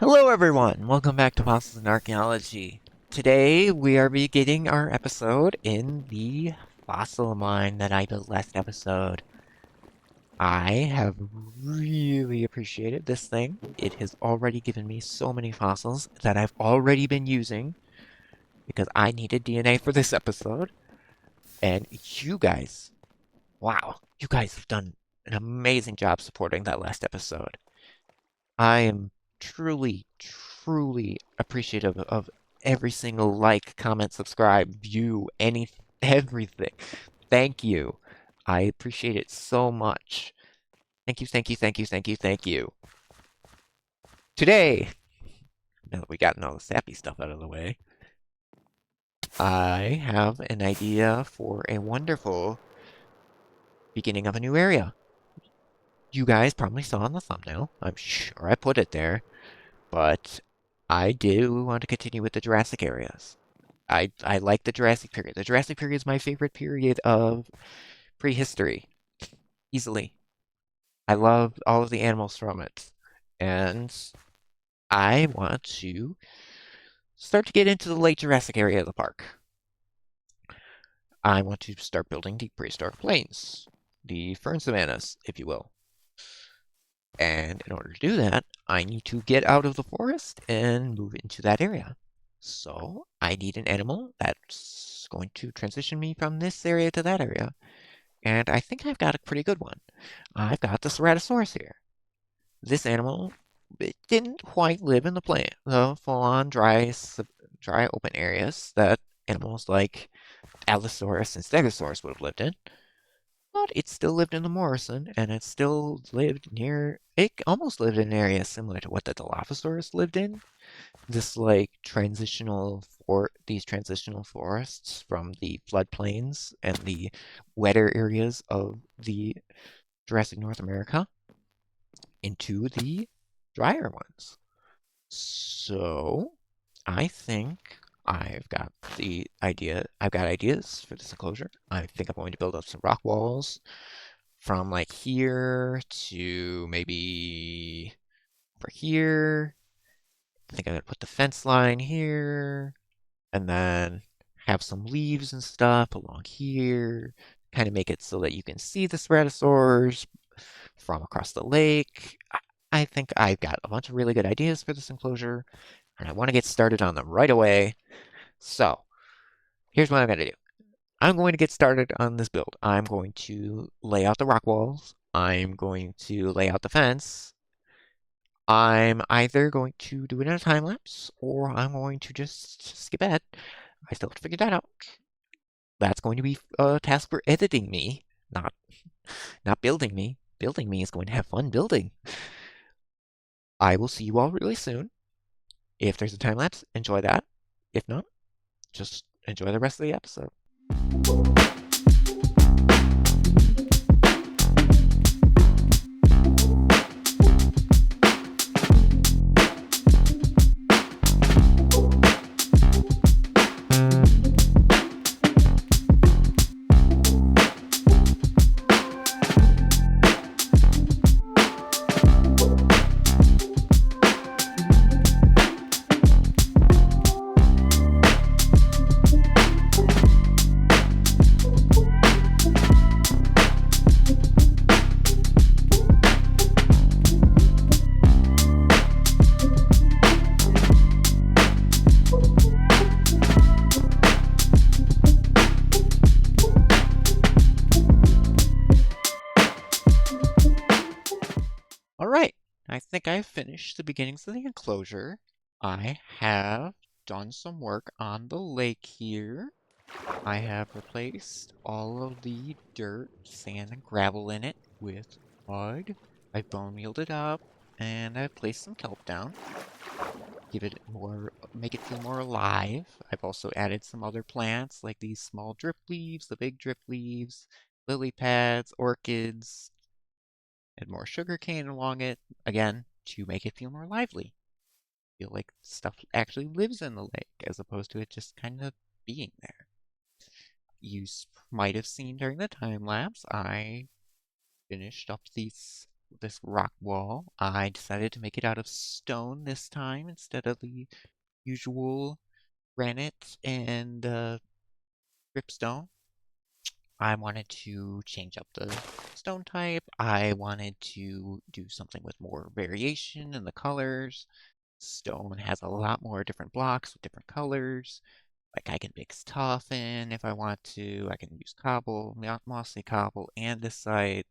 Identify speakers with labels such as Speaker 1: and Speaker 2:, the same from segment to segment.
Speaker 1: Hello everyone, welcome back to Fossils and Archaeology. Today we are beginning our episode in the fossil mine that I built last episode. I have really appreciated this thing. It has already given me so many fossils that I've already been using because I needed DNA for this episode. And you guys, wow, you guys have done an amazing job supporting that last episode. I am truly appreciative of every single like, comment, subscribe, view, everything. Thank you. I appreciate it so much. Thank you. Today, now that we gotten all the sappy stuff out of the way, I have an idea for a wonderful beginning of a new area. You guys probably saw in the thumbnail. I'm sure I put it there. But I do want to continue with the Jurassic areas. I like the Jurassic period. The Jurassic period is my favorite period of prehistory, easily. I love all of the animals from it. And I want to start to get into the late Jurassic area of the park. I want to start building the prehistoric plains, the fern savannas, if you will. And in order to do that, I need to get out of the forest and move into that area. So I need an animal that's going to transition me from this area to that area. And I think I've got a pretty good one. I've got the Ceratosaurus here. This animal, it didn't quite live in the full-on dry open areas that animals like Allosaurus and Stegosaurus would have lived in. But it still lived in the Morrison, and it still lived near, it almost lived in an area similar to what the Dilophosaurus lived in. This like these transitional forests from the floodplains and the wetter areas of the Jurassic North America into the drier ones. So I think I've got ideas for this enclosure. I think I'm going to build up some rock walls from like here to maybe over here. I think I'm gonna put the fence line here and then have some leaves and stuff along here. Kind of make it so that you can see the Ceratosaurs from across the lake. I think I've got a bunch of really good ideas for this enclosure, and I want to get started on them right away. So, here's what I'm going to do. I'm going to get started on this build. I'm going to lay out the rock walls. I'm going to lay out the fence. I'm either going to do it in a time lapse or I'm going to just skip ahead. I still have to figure that out. That's going to be a task for editing me, not building me. Building me is going to have fun building. I will see you all really soon. If there's a time lapse, enjoy that. If not, just enjoy the rest of the episode. Alright, I think I've finished the beginnings of the enclosure. I have done some work on the lake here. I have replaced all of the dirt, sand, and gravel in it with mud. I've bone mealed it up, and I've placed some kelp down. Make it feel more alive. I've also added some other plants, like these small drip leaves, the big drip leaves, lily pads, orchids, and more sugarcane along it, again, to make it feel more lively. Feel like stuff actually lives in the lake, as opposed to it just kind of being there. You might have seen during the time lapse, I finished up these this rock wall. I decided to make it out of stone this time instead of the usual granite and dripstone. I wanted to change up the stone type. I wanted to do something with more variation in the colors. Stone has a lot more different blocks with different colors. Like I can mix tough in if I want to. I can use cobble, mossy cobble, andesite.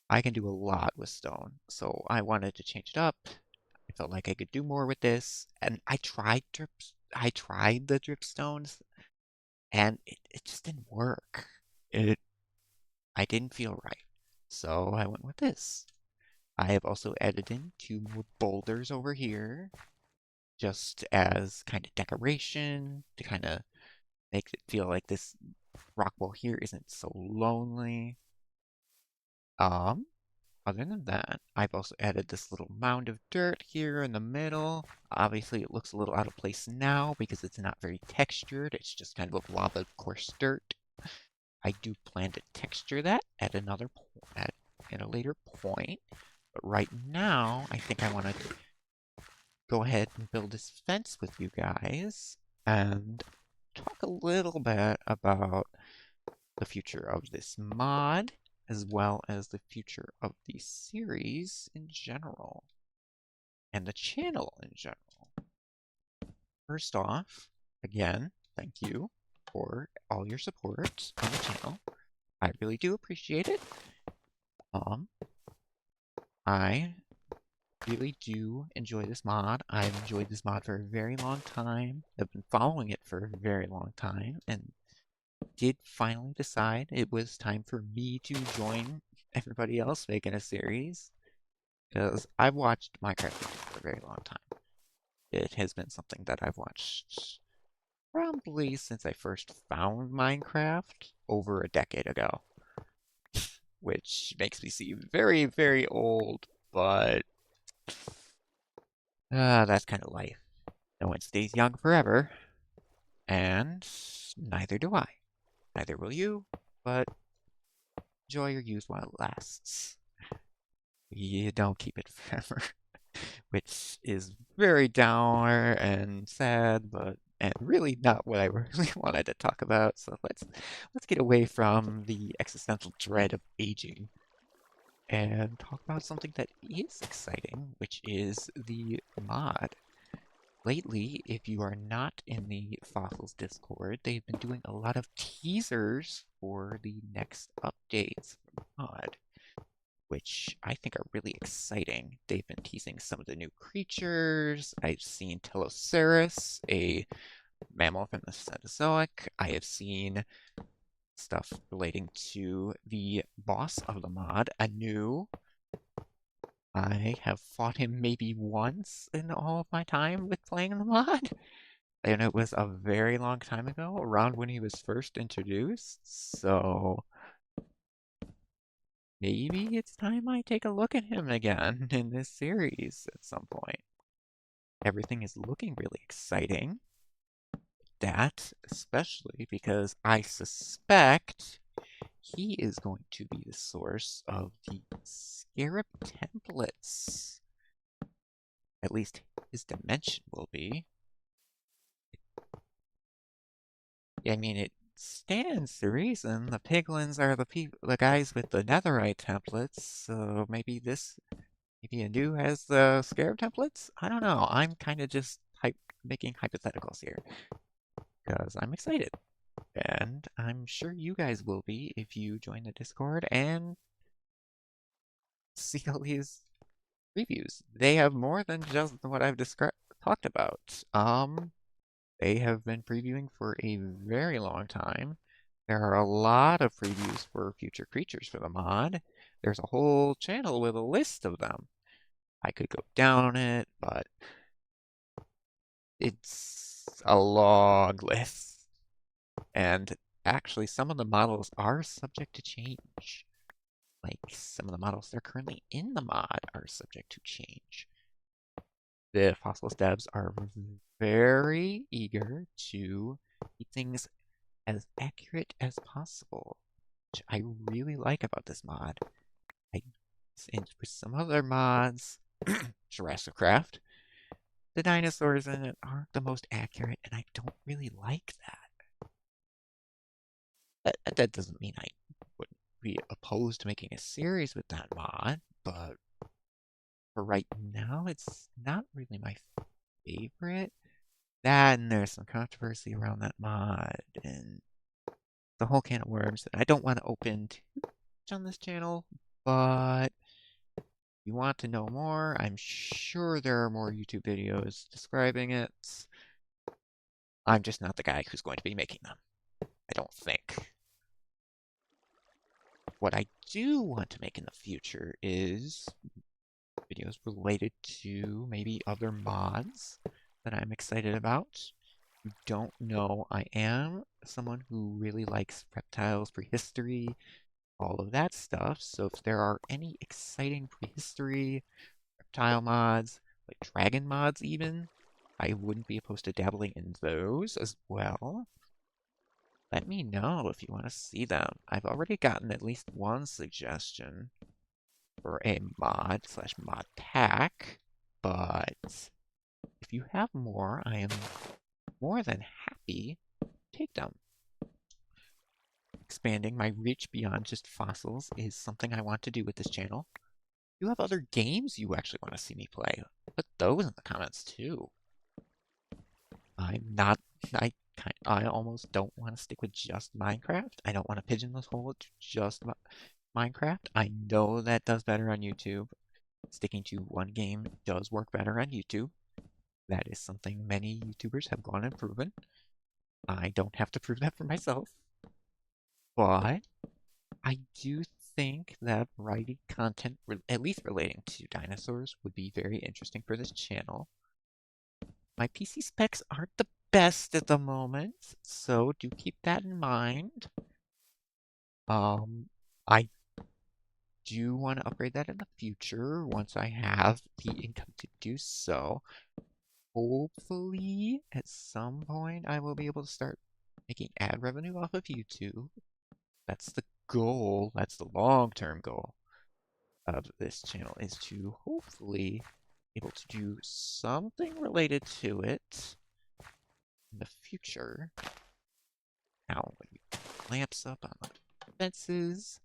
Speaker 1: I can do a lot with stone, so I wanted to change it up. I felt like I could do more with this, and I tried the dripstones, and it just didn't work. It I didn't feel right, so I went with this. I have also added in 2 more boulders over here, just as kind of decoration to kind of make it feel like this rock wall here isn't so lonely. Um, Other than that, I've also added this little mound of dirt here in the middle. Obviously, it looks a little out of place now because it's not very textured. It's just kind of a blob of coarse dirt. I do plan to texture that at a later point. But right now, I think I want to go ahead and build this fence with you guys and talk a little bit about the future of this mod, as well as the future of the series in general, and the channel in general. First off, again, thank you for all your support on the channel. I really do appreciate it. I really do enjoy this mod. I've enjoyed this mod for a very long time. I've been following it for a very long time, and did finally decide it was time for me to join everybody else making a series, because I've watched Minecraft for a very long time. It has been something that I've watched probably since I first found Minecraft over a decade ago, which makes me seem very, very old, but that's kind of life. No one stays young forever, and neither do I. Neither will you, but enjoy your youth while it lasts. You don't keep it forever, which is very dour and sad, but and really not what I really wanted to talk about. So let's get away from the existential dread of aging and talk about something that is exciting, which is the mod. Lately, if you are not in the Fossils Discord, they've been doing a lot of teasers for the next updates for the mod, which I think are really exciting. They've been teasing some of the new creatures. I've seen Telosaurus, a mammal from the Cenozoic. I have seen stuff relating to the boss of the mod, Anu. I have fought him maybe once in all of my time with playing the mod, and it was a very long time ago, around when he was first introduced, so maybe it's time I take a look at him again in this series at some point. Everything is looking really exciting. That, especially because I suspect he is going to be the source of the scarab templates. At least his dimension will be. I mean, it stands to reason. The piglins are the guys with the netherite templates, so maybe Anu has the scarab templates? I don't know. I'm kind of just making hypotheticals here, because I'm excited. And I'm sure you guys will be if you join the Discord and see all these reviews. They have more than just what I've talked about. They have been previewing for a very long time. There are a lot of previews for future creatures for the mod. There's a whole channel with a list of them. I could go down it, but it's a long list. And actually, some of the models are subject to change. Like, some of the models that are currently in the mod are subject to change. The Fossils devs are very eager to keep things as accurate as possible, which I really like about this mod. and with some other mods, Jurassic Craft, the dinosaurs in it aren't the most accurate, and I don't really like that. That doesn't mean I wouldn't be opposed to making a series with that mod, but for right now, it's not really my favorite. That, and there's some controversy around that mod, and the whole can of worms that I don't want to open too much on this channel, but if you want to know more, I'm sure there are more YouTube videos describing it. I'm just not the guy who's going to be making them. I don't think. What I do want to make in the future is videos related to maybe other mods that I'm excited about. You don't know, I am someone who really likes reptiles, prehistory, all of that stuff. So if there are any exciting prehistory, reptile mods, like dragon mods even, I wouldn't be opposed to dabbling in those as well. Let me know if you want to see them. I've already gotten at least one suggestion for a mod/mod pack, but if you have more, I am more than happy to take them. Expanding my reach beyond just fossils is something I want to do with this channel. If you have other games you actually want to see me play, put those in the comments too. I'm not, I almost don't want to stick with just Minecraft. I don't want to pigeonhole it to just Minecraft. I know that does better on YouTube. Sticking to one game does work better on YouTube. That is something many YouTubers have gone and proven. I don't have to prove that for myself. But I do think that writing content, at least relating to dinosaurs, would be very interesting for this channel. My PC specs aren't the best at the moment, so do keep that in mind. I do want to upgrade that in the future once I have the income to do so. Hopefully, at some point, I will be able to start making ad revenue off of YouTube. That's the goal. That's the long-term goal of this channel, is to hopefully be able to do something related to it in the future. Now, when we put lamps up on the fences,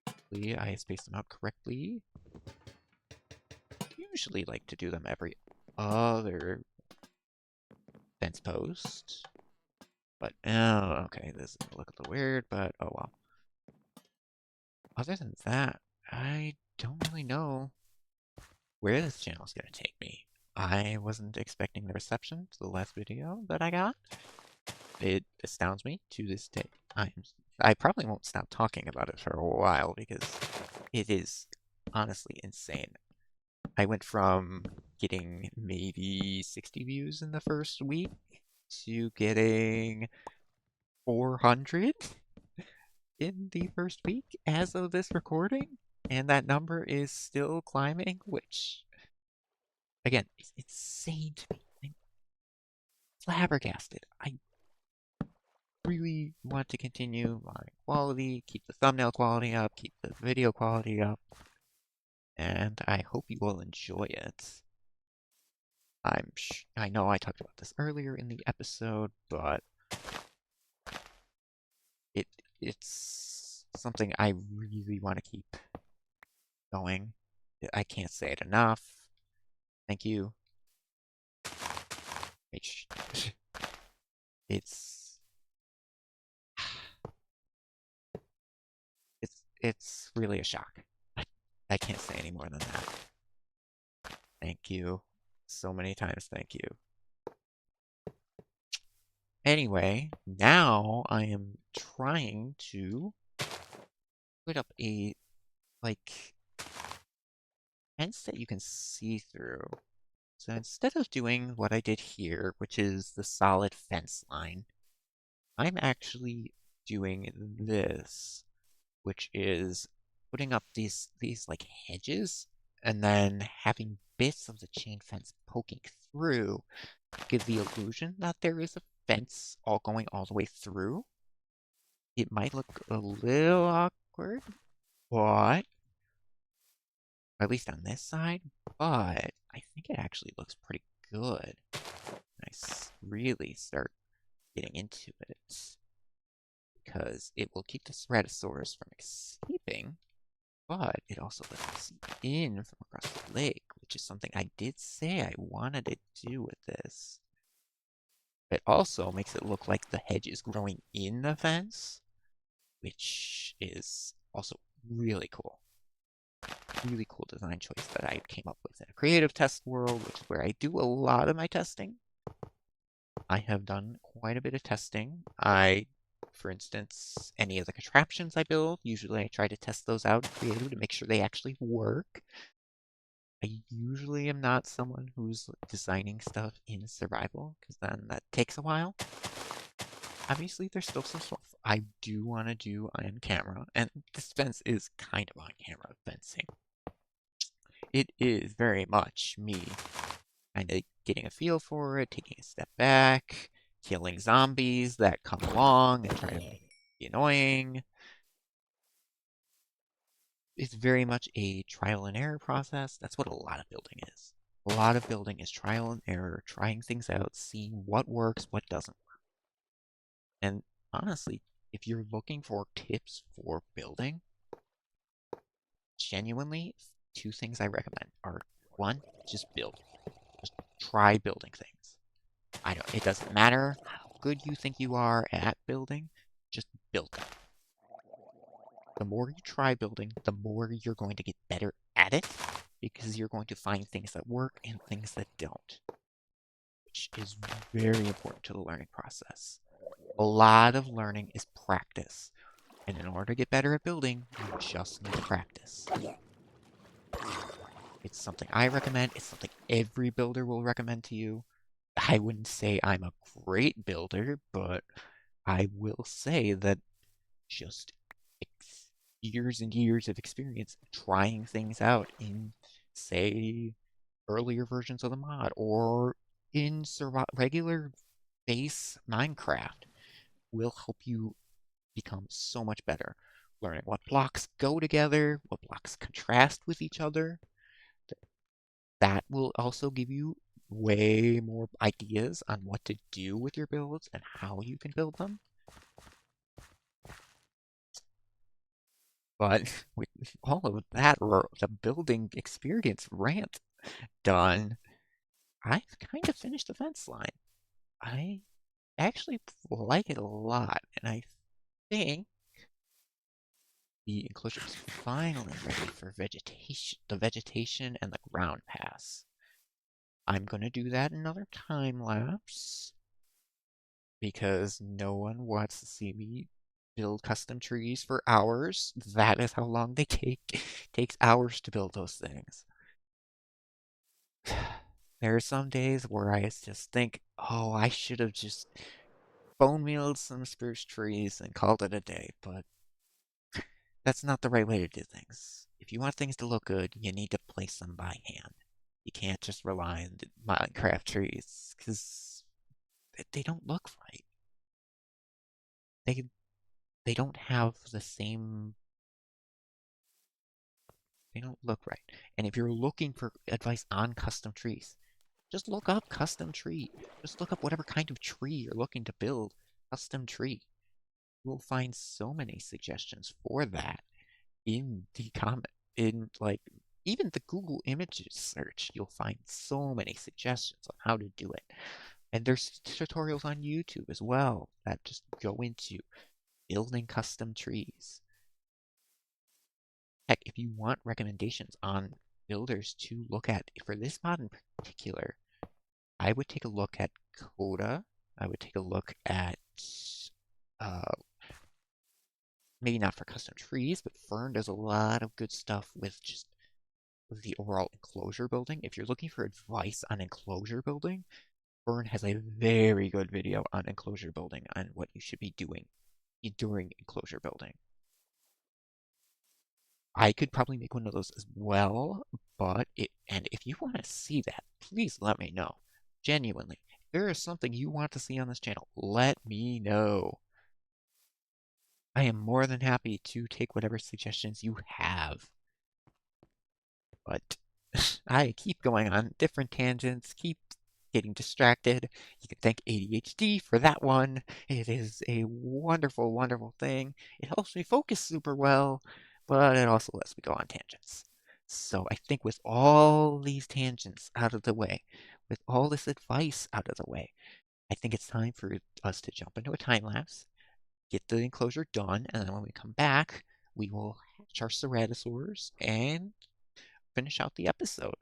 Speaker 1: hopefully I space them out correctly. Usually like to do them every other fence post. But, oh, okay, this is look a little weird, but oh well. Other than that, I don't really know where this channel is going to take me. I wasn't expecting the reception to the last video that I got. It astounds me to this day. I probably won't stop talking about it for a while because it is honestly insane. I went from getting maybe 60 views in the first week to getting 400 in the first week as of this recording, and that number is still climbing, which, again, is insane to me. I'm flabbergasted. I really want to continue my quality, keep the thumbnail quality up, keep the video quality up, and I hope you will enjoy it. I know I talked about this earlier in the episode, but it's something I really want to keep going. I can't say it enough. Thank you. It's it's really a shock. I can't say any more than that. Thank you. So many times, thank you. Anyway, now I am trying to put up a, like, fence that you can see through. So instead of doing what I did here, which is the solid fence line, I'm actually doing this, which is putting up these like hedges and then having bits of the chain fence poking through to give the illusion that there is a fence all going all the way through. It might look a little awkward, but at least on this side, but I think it actually looks pretty good. Really start getting into it because it will keep the Ceratosaurus from escaping, but it also lets us see in from across the lake, which is something I did say I wanted to do with this. It also makes it look like the hedge is growing in the fence, which is also really cool. Really cool design choice that I came up with in a creative test world, which is where I do a lot of my testing. I have done quite a bit of testing. For instance, any of the contraptions I build, usually I try to test those out in creative to make sure they actually work. I usually am not someone who's designing stuff in survival, because then that takes a while. Obviously, there's still some stuff I do want to do on camera, and this fence is kind of on camera fencing. It is very much me kind of getting a feel for it, taking a step back, killing zombies that come along and try to be annoying. It's very much a trial and error process. That's what a lot of building is. A lot of building is trial and error, trying things out, seeing what works, what doesn't work. And honestly, if you're looking for tips for building, genuinely, two things I recommend are one, just build. Just try building things. It doesn't matter how good you think you are at building, just build them. The more you try building, the more you're going to get better at it because you're going to find things that work and things that don't, which is very important to the learning process. A lot of learning is practice, and in order to get better at building, you just need to practice. It's something I recommend. It's something every builder will recommend to you. I wouldn't say I'm a great builder, but I will say that just years and years of experience trying things out in, say, earlier versions of the mod or in regular base Minecraft will help you become so much better. Learning what blocks go together, what blocks contrast with each other. That will also give you way more ideas on what to do with your builds and how you can build them. But with all of that, the building experience rant done, I've kind of finished the fence line. I actually like it a lot, and I think the enclosure is finally ready for vegetation, the vegetation and the ground pass. I'm going to do that in another time lapse because no one wants to see me build custom trees for hours. That is how long they take. It takes hours to build those things. There are some days where I just think, oh, I should have just bone mealed some spruce trees and called it a day, but that's not the right way to do things. If you want things to look good, you need to place them by hand. You can't just rely on the Minecraft trees, because they don't look right. They they don't have the same. They don't look right. And if you're looking for advice on custom trees, just look up custom tree. Just look up whatever kind of tree you're looking to build. Custom tree. You will find so many suggestions for that in the comment. In like even the Google Images search, you'll find so many suggestions on how to do it. And there's tutorials on YouTube as well that just go into building custom trees. Heck, if you want recommendations on builders to look at for this mod in particular, I would take a look at Coda. I would take a look at uh, maybe not for custom trees, but Fern does a lot of good stuff with just the overall enclosure building. If you're looking for advice on enclosure building, Fern has a very good video on enclosure building and what you should be doing during enclosure building. I could probably make one of those as well, and if you want to see that, please let me know. Genuinely. If there is something you want to see on this channel, let me know. I am more than happy to take whatever suggestions you have. But I keep going on different tangents, keep getting distracted. You can thank ADHD for that one. It is a wonderful, wonderful thing. It helps me focus super well, but it also lets me go on tangents. So I think with all these tangents out of the way, with all this advice out of the way, I think it's time for us to jump into a time lapse, get the enclosure done, and then when we come back, we will hatch our Ceratosaurs and finish out the episode.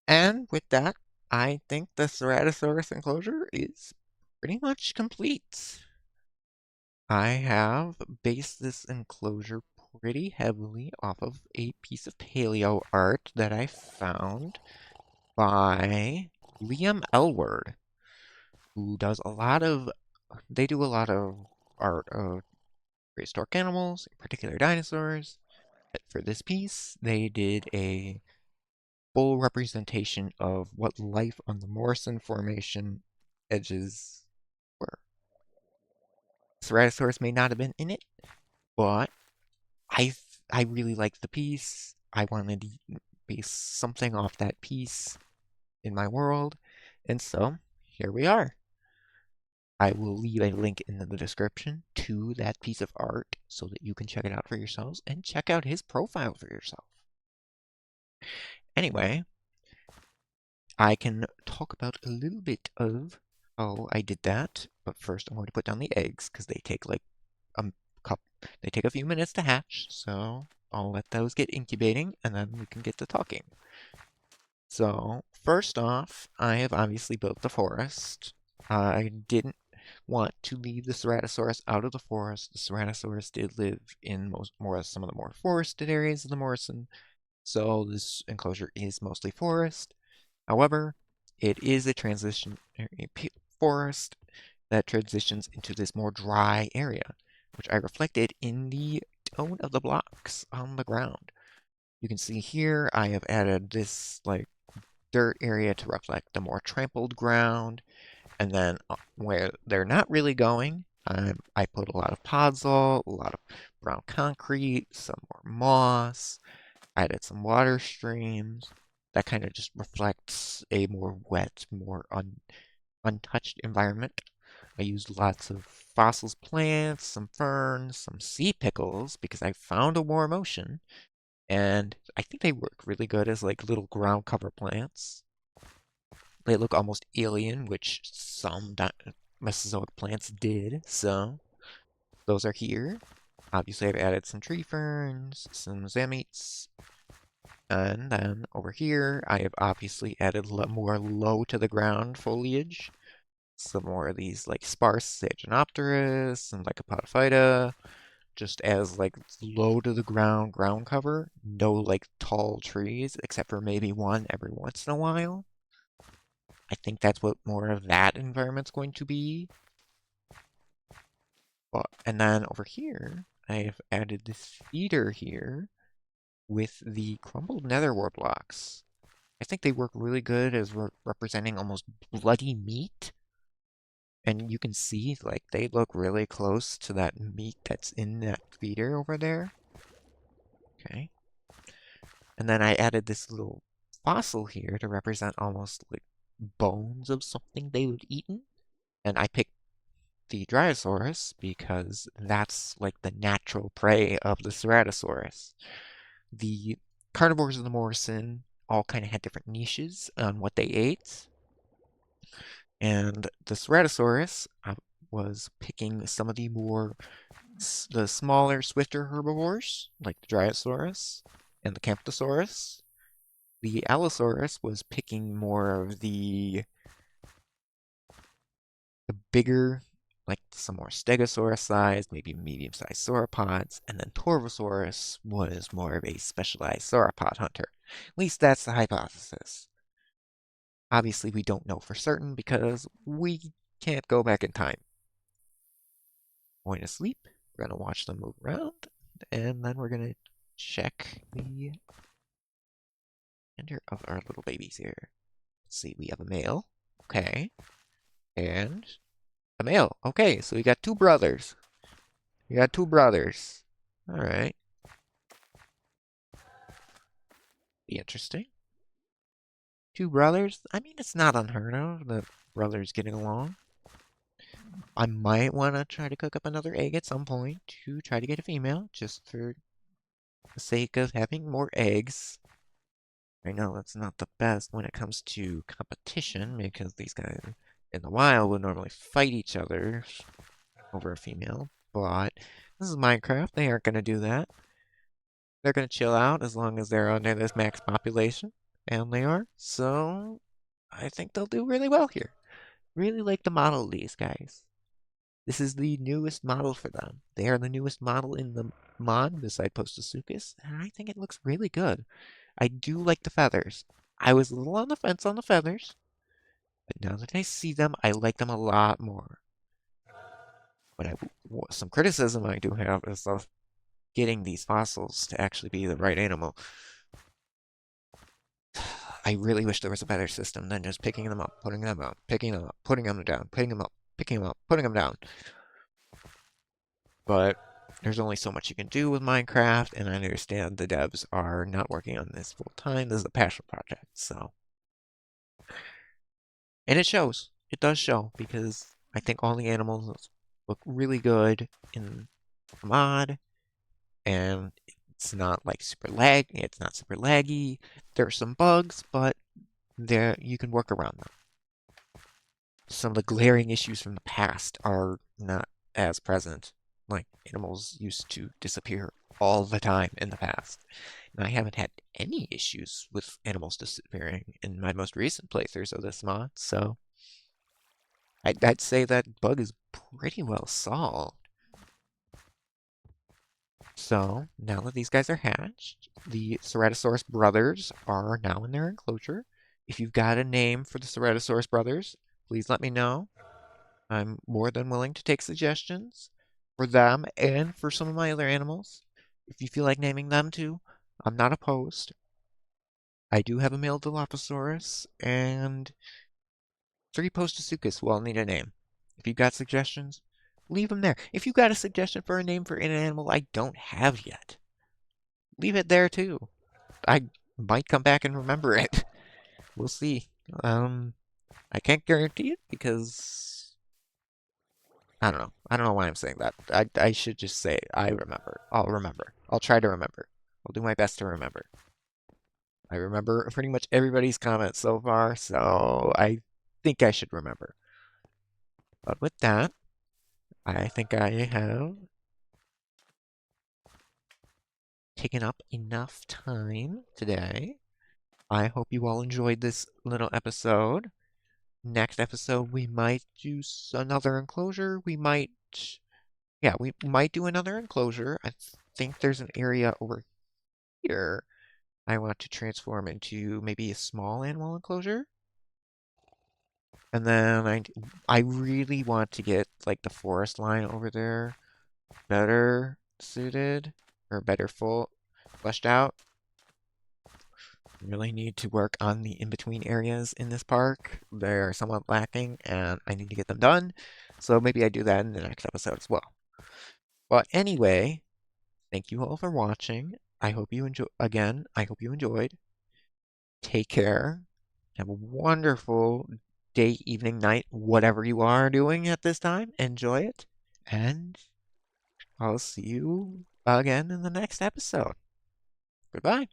Speaker 1: And with that, I think the Ceratosaurus enclosure is pretty much complete. I have based this enclosure pretty heavily off of a piece of paleo art that I found by Liam Elward, who does a lot of, they do a lot of art of prehistoric animals, in particular dinosaurs. But for this piece, they did a full representation of what life on the Morrison Formation edges were. Ceratosaurus may not have been in it, but I I really liked the piece. I wanted to base something off that piece in my world, and so here we are. I will leave a link in the description to that piece of art so that you can check it out for yourselves and check out his profile for yourself. Anyway, I can talk about a little bit of how I did that, but first I'm going to put down the eggs because they take like a cup. They take a few minutes to hatch, so I'll let those get incubating and then we can get to talking. So first off, I have obviously built the forest. I didn't want to leave the Ceratosaurus out of the forest. The Ceratosaurus did live in some of the more forested areas of the Morrison, so this enclosure is mostly forest. However, it is a transition forest that transitions into this more dry area, which I reflected in the tone of the blocks on the ground. You can see here I have added this like dirt area to reflect the more trampled ground, and then where they're not really going, I put a lot of podzol, a lot of brown concrete, some more moss, added some water streams. That kind of just reflects a more wet, more untouched environment. I used lots of fossils plants, some ferns, some sea pickles because I found a warm ocean, and I think they work really good as like little ground cover plants. They look almost alien, which some Mesozoic plants did, so those are here. Obviously, I've added some tree ferns, some zamites, and then over here, I have obviously added more low to the ground foliage. Some more of these like sparse Saginopteris and Lycopodophyta, just as like low to the ground cover. No like tall trees, except for maybe one every once in a while. I think that's what more of that environment's going to be. And then over here, I have added this feeder here with the crumbled netherwort blocks. I think they work really good as representing almost bloody meat. And you can see, like, they look really close to that meat that's in that feeder over there. Okay. And then I added this little fossil here to represent almost like bones of something they would eaten. And I picked the Dryosaurus because that's like the natural prey of the Ceratosaurus. The carnivores of the Morrison all kind of had different niches on what they ate. And the Ceratosaurus was picking some of the the smaller, swifter herbivores, like the Dryosaurus and the Camptosaurus. The Allosaurus was picking more of the bigger, like some more Stegosaurus size, maybe medium-sized sauropods, and then Torvosaurus was more of a specialized sauropod hunter. At least that's the hypothesis. Obviously, we don't know for certain because we can't go back in time. Going to sleep, we're going to watch them move around, and then we're going to check the gender of our little babies here. Let's see, we have a male. Okay. And a male. Okay, so we got two brothers. We got two brothers. All right. Be interesting. Two brothers. I mean, it's not unheard of that brothers getting along. I might want to try to cook up another egg at some point to try to get a female, just for the sake of having more eggs. I know that's not the best when it comes to competition, because these guys in the wild would normally fight each other over a female, but this is Minecraft. They aren't going to do that. They're going to chill out as long as they're under this max population, and they are. So I think they'll do really well here. Really like the model of these guys. This is the newest model for them. They are the newest model in the mod beside Postosuchus, and I think it looks really good. I do like the feathers. I was a little on the fence on the feathers, but now that I see them, I like them a lot more. But some criticism I do have is of getting these fossils to actually be the right animal. I really wish there was a better system than just picking them up, putting them up, picking them up, putting them down, picking them up, picking them up, putting them down. But there's only so much you can do with Minecraft, and I understand the devs are not working on this full time. This is a passion project, so. And it shows. It does show, because I think all the animals look really good in the mod, and it's not like it's not super laggy. There are some bugs, but you can work around them. Some of the glaring issues from the past are not as present. Like, animals used to disappear all the time in the past. And I haven't had any issues with animals disappearing in my most recent playthroughs of this mod, so I'd say that bug is pretty well solved. So, now that these guys are hatched, the Ceratosaurus brothers are now in their enclosure. If you've got a name for the Ceratosaurus brothers, please let me know. I'm more than willing to take suggestions for them and for some of my other animals. If you feel like naming them too, I'm not opposed. I do have a male Dilophosaurus and 3 Postosuchus who all need a name. If you've got suggestions, leave them there. If you've got a suggestion for a name for an animal I don't have yet, leave it there too. I might come back and remember it. We'll see. I can't guarantee it because I don't know. I don't know why I'm saying that. I should just say I remember. I'll remember. I'll try to remember. I'll do my best to remember. I remember pretty much everybody's comments so far, so I think I should remember. But with that, I think I have taken up enough time today. I hope you all enjoyed this little episode. Next episode, we might do another enclosure. Yeah, we might do another enclosure. I think there's an area over here I want to transform into maybe a small animal enclosure. And then I really want to get like the forest line over there better suited or better fleshed out. Really need to work on the in-between areas in this park. They're somewhat lacking and I need to get them done. So maybe I do that in the next episode as well. But anyway, thank you all for watching. I hope you enjoyed. Take care. Have a wonderful day, evening, night, whatever you are doing at this time. Enjoy it. And I'll see you again in the next episode. Goodbye.